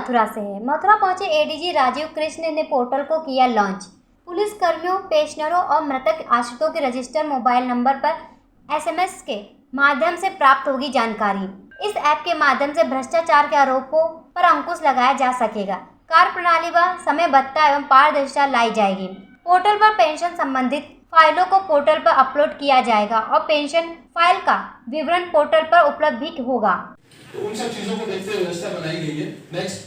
मथुरा से है। मथुरा पहुंचे एडीजी राजीव कृष्ण ने पोर्टल को किया लॉन्च। पुलिस कर्मियों, पेंशनरों और मृतक आश्रितों के रजिस्टर मोबाइल नंबर पर एसएमएस के माध्यम से प्राप्त होगी जानकारी। इस ऐप के माध्यम से भ्रष्टाचार के आरोपों पर अंकुश लगाया जा सकेगा। कार्यप्रणाली व समयबद्धता एवं पारदर्शिता लाई जाएगी। पोर्टल पर पेंशन संबंधित फाइलों को पोर्टल पर अपलोड किया जाएगा और पेंशन फाइल का विवरण पोर्टल पर उपलब्ध भी होगा। तो उन सब चीजों को देखते हुए व्यवस्था बनाई गई है। नेक्स्ट,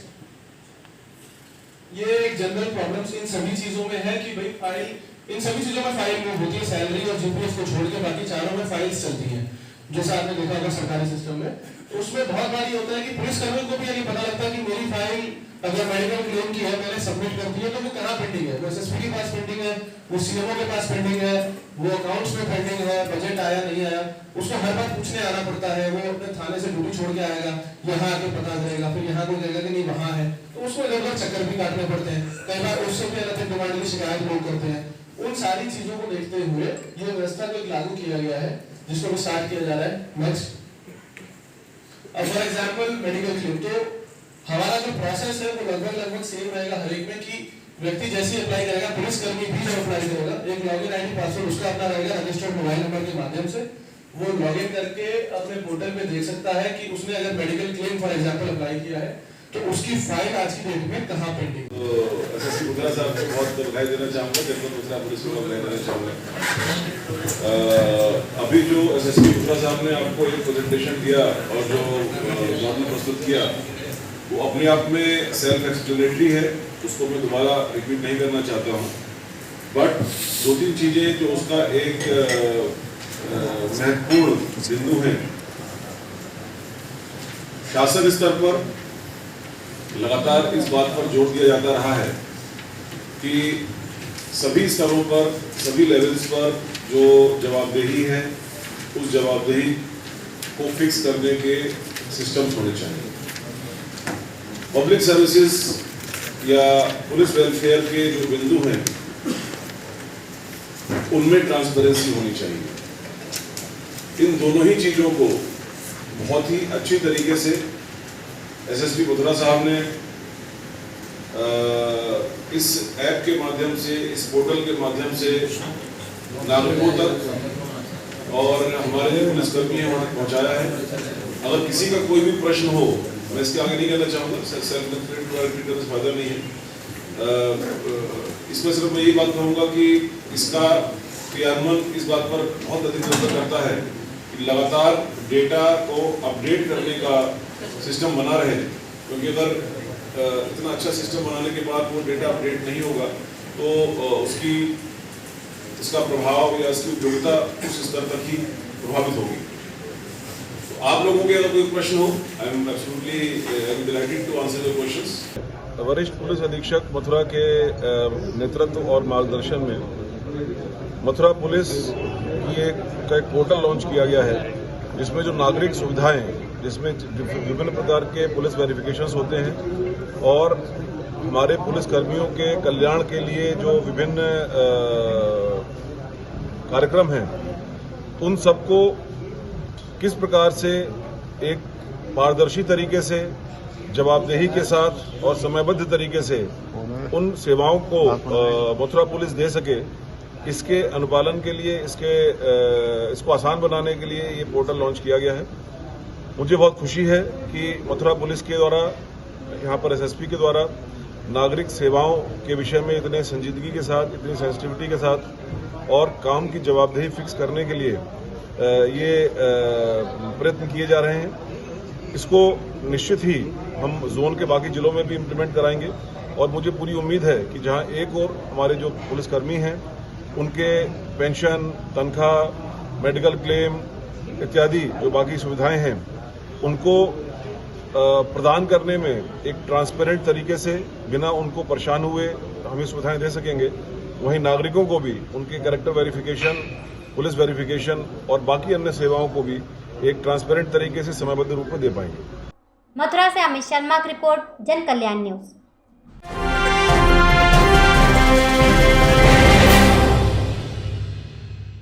ये एक जनरल प्रॉब्लम्स इन सभी चीजों में है कि भाई फाइल, इन सभी चीजों में फाइल मूव होती है, सैलरी और जीपीएफ को छोड़ के बाकी चारों में फाइल्स चलती हैं, जैसा आपने देखा होगा सरकारी सिस्टम में। तो उसमें बहुत बार ये होता है कि पुलिस कर्मियों को भी ये पता लगता है कि मेरी फाइल अगर मेडिकल क्लेम की है, मैंने सबमिट कर दी है, तो वो कहाँ पेंडिंग है, वो एसएसपी के पास पेंडिंग है, वो सीएमओ के पास पेंडिंग है, वो अकाउंट्स में पेंडिंग है, बजट आया नहीं आया, उसको हर बार पूछने आना पड़ता है। वो अपने थाने से ड्यूटी छोड़ के आएगा, यहाँ आके पता करेगा, फिर यहाँ कोई कहेगा कि नहीं वहाँ है, तो उसको इधर चक्कर भी काटने पड़ते हैं। कई बार उससे भी अलग डिमांड की शिकायत लोग करते हैं। उन सारी चीजों को देखते हुए ये व्यवस्था को लागू किया गया है, जिसको स्टार्ट किया जा रहा है। नेक्स्ट, अब फॉर एग्जाम्पल मेडिकल क्लेम, तो हमारा जो प्रोसेस है वो लगभग सेम रहेगा हर एक में कि व्यक्ति जैसे अप्लाई करेगा, पुलिस कर्मी भी जब अप्लाई करेगा, एक लॉगिन आईडी पासवर्ड उसका अपना रहेगा रजिस्टर्ड मोबाइल नंबर के माध्यम से, वो लॉगिन करके अपने पोर्टल पे देख सकता है कि उसने अगर medical claim for example apply किया है तो उसकी फाइल आज की डेट में कहाँ पेंडिंग। तो एसएसपी मुद्रा साहब को बहुत बधाई देना चाहूँगा, जनपद मुद्रा पुलिस को बधाई देना चाहूँगा। अभी जो एसएसपी मुद्रा साहब ने आपको एक प्रेजेंटेशन दिया और जो मॉडल प्रस्तुत किया, वो अपने आप में सेल्फ एक्सप्लेनेटरी है, उसको मैं दोबारा रिपीट नहीं करना चाहता हूँ। बट दो तीन चीज़ें जो उसका एक महत्वपूर्ण बिंदु है, शासन स्तर पर लगातार इस बात पर जोर दिया जाता रहा है कि सभी स्तरों पर, सभी लेवल्स पर जो जवाबदेही है, उस जवाबदेही को फिक्स करने के सिस्टम्स होने चाहिए। पब्लिक सर्विसेज या पुलिस वेलफेयर के जो बिंदु हैं, उनमें ट्रांसपेरेंसी होनी चाहिए। इन दोनों ही चीज़ों को बहुत ही अच्छी तरीके से एसएसपी मथुरा साहब ने इस ऐप के माध्यम से, इस पोर्टल के माध्यम से नागरिकों तक और हमारे जो पुलिसकर्मी हैं वहाँ पहुँचाया है। अगर किसी का कोई भी प्रश्न हो, मैं इसके आगे नहीं कहना चाहूँगा, सेल्फ रिपीट करने से फायदा नहीं है। इसमें सिर्फ मैं यही बात कहूँगा कि इसका क्रियान्वयन इस बात पर बहुत अधिक निर्भर करता है कि लगातार डेटा को अपडेट करने का सिस्टम बना रहे, क्योंकि अगर इतना अच्छा सिस्टम बनाने के बाद वो डेटा अपडेट नहीं होगा तो इसका प्रभाव या इसकी उपयोगिता उस स्तर तक ही प्रभावित होगी। तो आप लोगों के अगर कोई प्रश्न हो, I am absolutely delighted to answer your questions. वरिष्ठ पुलिस अधीक्षक मथुरा के नेतृत्व और मार्गदर्शन में मथुरा पुलिस की एक पोर्टल लॉन्च किया गया है, जिसमें जो नागरिक सुविधाएं, जिसमें विभिन्न प्रकार के पुलिस वेरिफिकेशंस होते हैं और हमारे पुलिस कर्मियों के कल्याण के लिए जो विभिन्न कार्यक्रम हैं, उन सबको किस प्रकार से एक पारदर्शी तरीके से, जवाबदेही के साथ और समयबद्ध तरीके से उन सेवाओं को मथुरा पुलिस दे सके, इसके अनुपालन के लिए, इसको आसान बनाने के लिए ये पोर्टल लॉन्च किया गया है। मुझे बहुत खुशी है कि मथुरा पुलिस के द्वारा, यहाँ पर एसएसपी के द्वारा नागरिक सेवाओं के विषय में इतने संजीदगी के साथ, इतनी सेंसिटिविटी के साथ और काम की जवाबदेही फिक्स करने के लिए ये प्रयत्न किए जा रहे हैं। इसको निश्चित ही हम जोन के बाकी जिलों में भी इम्प्लीमेंट कराएंगे और मुझे पूरी उम्मीद है कि जहाँ एक और हमारे जो पुलिसकर्मी हैं, उनके पेंशन, तनख्वाह, मेडिकल क्लेम इत्यादि जो बाकी सुविधाएं हैं, उनको प्रदान करने में एक ट्रांसपेरेंट तरीके से, बिना उनको परेशान हुए हम ये सुविधाएं दे सकेंगे। वहीं नागरिकों को भी उनके कैरेक्टर वेरिफिकेशन, पुलिस वेरिफिकेशन और बाकी अन्य सेवाओं को भी एक ट्रांसपेरेंट तरीके से समयबद्ध रूप में दे पाएंगे। मथुरा से अमित शर्मा की रिपोर्ट, जन कल्याण न्यूज।